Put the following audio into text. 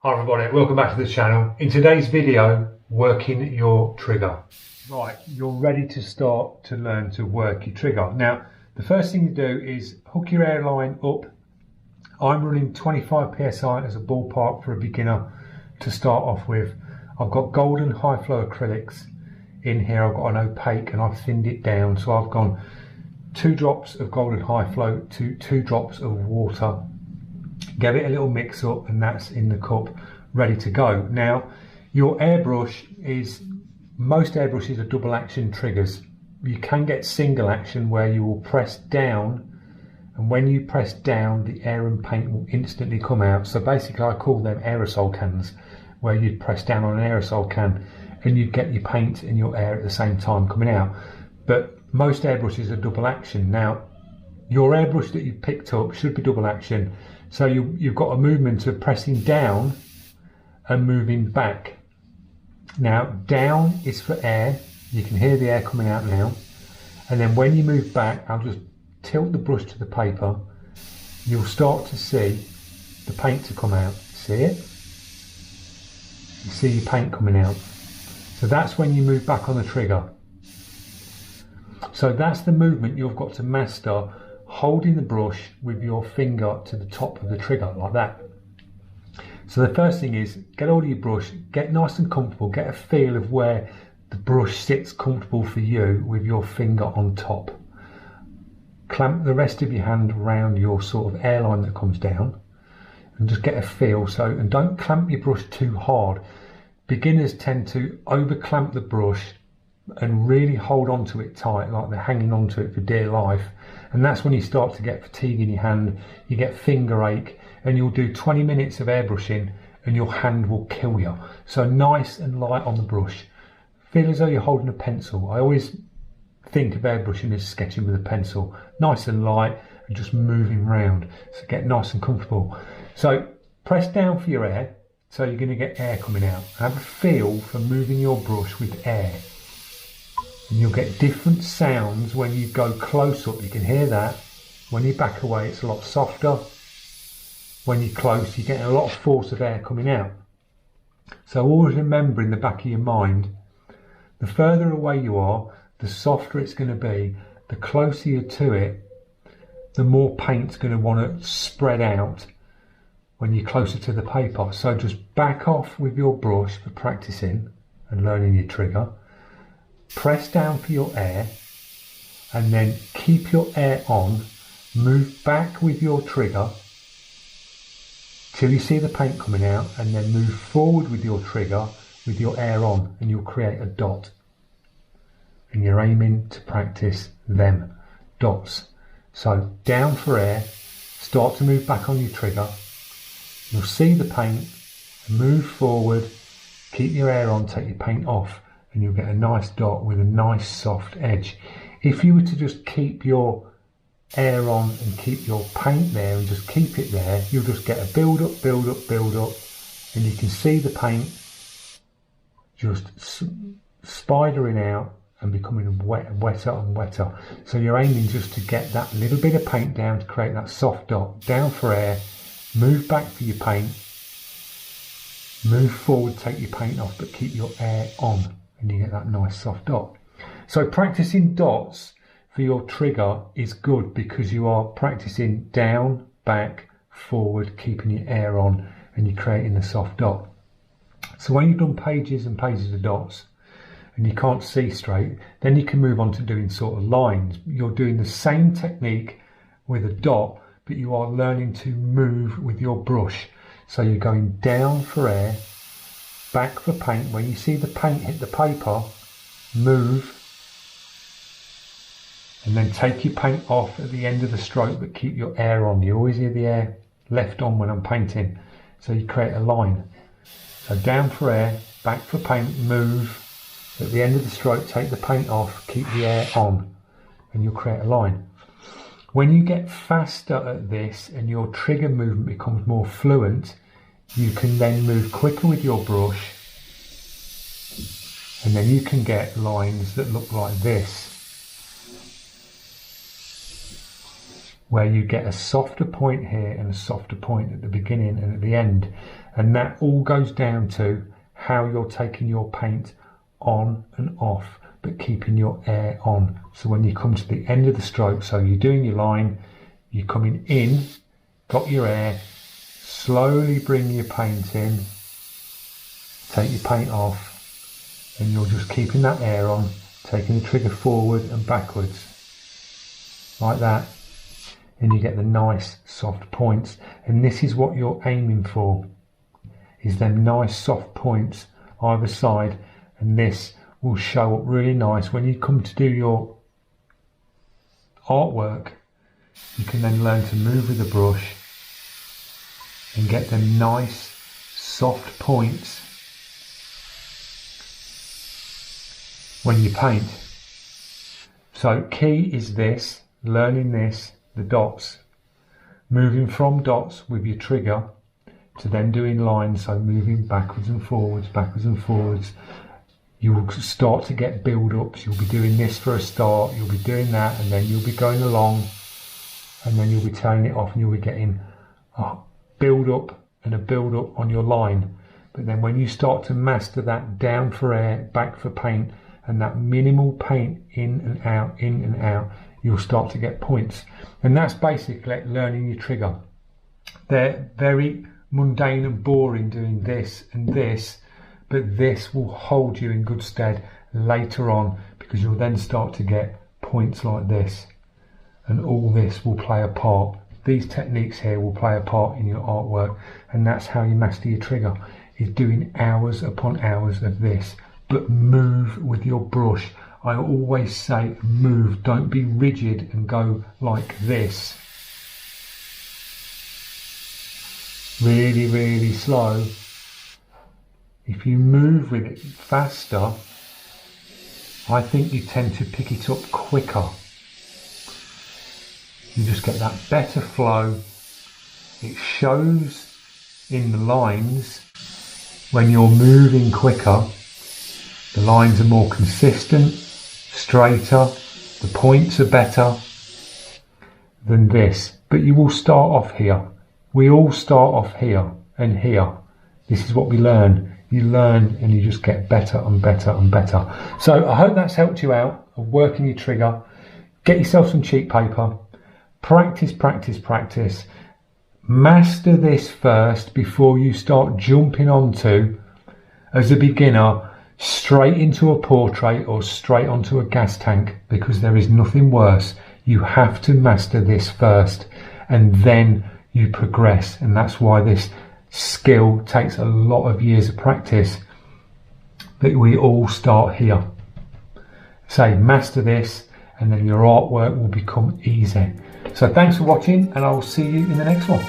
Hi everybody, welcome back to the channel. In today's video, working your trigger. Right, you're ready to start to learn to work your trigger. Now, the first thing you do is hook your airline up. I'm running 25 psi as a ballpark for a beginner to start off with. I've got golden high flow acrylics in here. I've got an opaque and I've thinned it down. So I've gone 2 drops of golden high flow to 2 drops of water. Give it a little mix up and that's in the cup, ready to go. Now, your airbrush most airbrushes are double action triggers. You can get single action where you will press down, and when you press down, the air and paint will instantly come out. So basically I call them aerosol cans, where you'd press down on an aerosol can and you'd get your paint and your air at the same time coming out. But most airbrushes are double action. Now, your airbrush that you've picked up should be double action. So you've got a movement of pressing down and moving back. Now, down is for air. You can hear the air coming out now. And then when you move back, I'll just tilt the brush to the paper. You'll start to see the paint to come out. See it? You see your paint coming out. So that's when you move back on the trigger. So that's the movement you've got to master, holding the brush with your finger to the top of the trigger like that. So the first thing is get hold of your brush, get nice and comfortable, get a feel of where the brush sits comfortable for you with your finger on top. Clamp the rest of your hand around your sort of airline that comes down and just get a feel. So, and don't clamp your brush too hard. Beginners tend to over clamp the brush and really hold on to it tight, like they're hanging on to it for dear life. And that's when you start to get fatigue in your hand, you get finger ache, and you'll do 20 minutes of airbrushing and your hand will kill you. So nice and light on the brush. Feel as though you're holding a pencil. I always think of airbrushing as sketching with a pencil. Nice and light and just moving round. So get nice and comfortable. So press down for your air, so you're going to get air coming out. Have a feel for moving your brush with air. And you'll get different sounds when you go close up. You can hear that. When you back away, it's a lot softer. When you're close, you're getting a lot of force of air coming out. So always remember in the back of your mind, the further away you are, the softer it's going to be. The closer you're to it, the more paint's going to want to spread out when you're closer to the paper. So just back off with your brush for practicing and learning your trigger. Press down for your air and then keep your air on. Move back with your trigger till you see the paint coming out, and then move forward with your trigger with your air on, and you'll create a dot. And you're aiming to practice them dots. So down for air, start to move back on your trigger. You'll see the paint, move forward, keep your air on, take your paint off, and you'll get a nice dot with a nice soft edge. If you were to just keep your air on and keep your paint there and just keep it there, you'll just get a build up, build up, build up, and you can see the paint just spidering out and becoming wetter and wetter. So you're aiming just to get that little bit of paint down to create that soft dot. Down for air, move back for your paint, move forward, take your paint off, but keep your air on, and you get that nice soft dot. So practicing dots for your trigger is good because you are practicing down, back, forward, keeping your air on, and you're creating the soft dot. So when you've done pages and pages of dots and you can't see straight, then you can move on to doing sort of lines. You're doing the same technique with a dot, but you are learning to move with your brush. So you're going down for air, back for paint. When you see the paint hit the paper, move, and then take your paint off at the end of the stroke, but keep your air on. You always hear the air left on when I'm painting. So you create a line. So down for air, back for paint, move. At the end of the stroke, take the paint off, keep the air on, and you'll create a line. When you get faster at this and your trigger movement becomes more fluent, you can then move quicker with your brush, and then you can get lines that look like this. where you get a softer point here and a softer point at the beginning and at the end, and that all goes down to how you're taking your paint on and off, but keeping your air on. So when you come to the end of the stroke, so you're doing your line, you're coming in, got your air, slowly bring your paint in, take your paint off, and you're just keeping that air on, taking the trigger forward and backwards like that, and you get the nice soft points. And this is what you're aiming for, is them nice soft points either side, and this will show up really nice when you come to do your artwork. You can then learn to move with the brush and get them nice soft points when you paint. So key is this, learning this, the dots, moving from dots with your trigger to then doing lines, so moving backwards and forwards. You will start to get build-ups. You'll be doing this for a start, you'll be doing that, and then you'll be going along, and then you'll be turning it off, and you'll be getting a build-up and a build-up on your line. But then when you start to master that down for air, back for paint, and that minimal paint in and out, you'll start to get points. And that's basically learning your trigger. They're very mundane and boring doing this and this, but this will hold you in good stead later on, because you'll then start to get points like this, and all this will play a part. These techniques here will play a part in your artwork, and that's how you master your trigger, is doing hours upon hours of this. But move with your brush. I always say move, don't be rigid and go like this. Really, really slow. If you move with it faster, I think you tend to pick it up quicker. You just get that better flow. It shows in the lines when you're moving quicker. The lines are more consistent, straighter, the points are better than this. But you will start off here. We all start off here and here. This is what we learn. You learn and you just get better and better and better. So I hope that's helped you out of working your trigger. Get yourself some cheap paper. Practice, practice, practice. Master this first before you start jumping onto, as a beginner, straight into a portrait or straight onto a gas tank, because there is nothing worse. You have to master this first and then you progress, and that's why this skill takes a lot of years of practice. But we all start here. Say master this and then your artwork will become easy. So thanks for watching, and I will see you in the next one.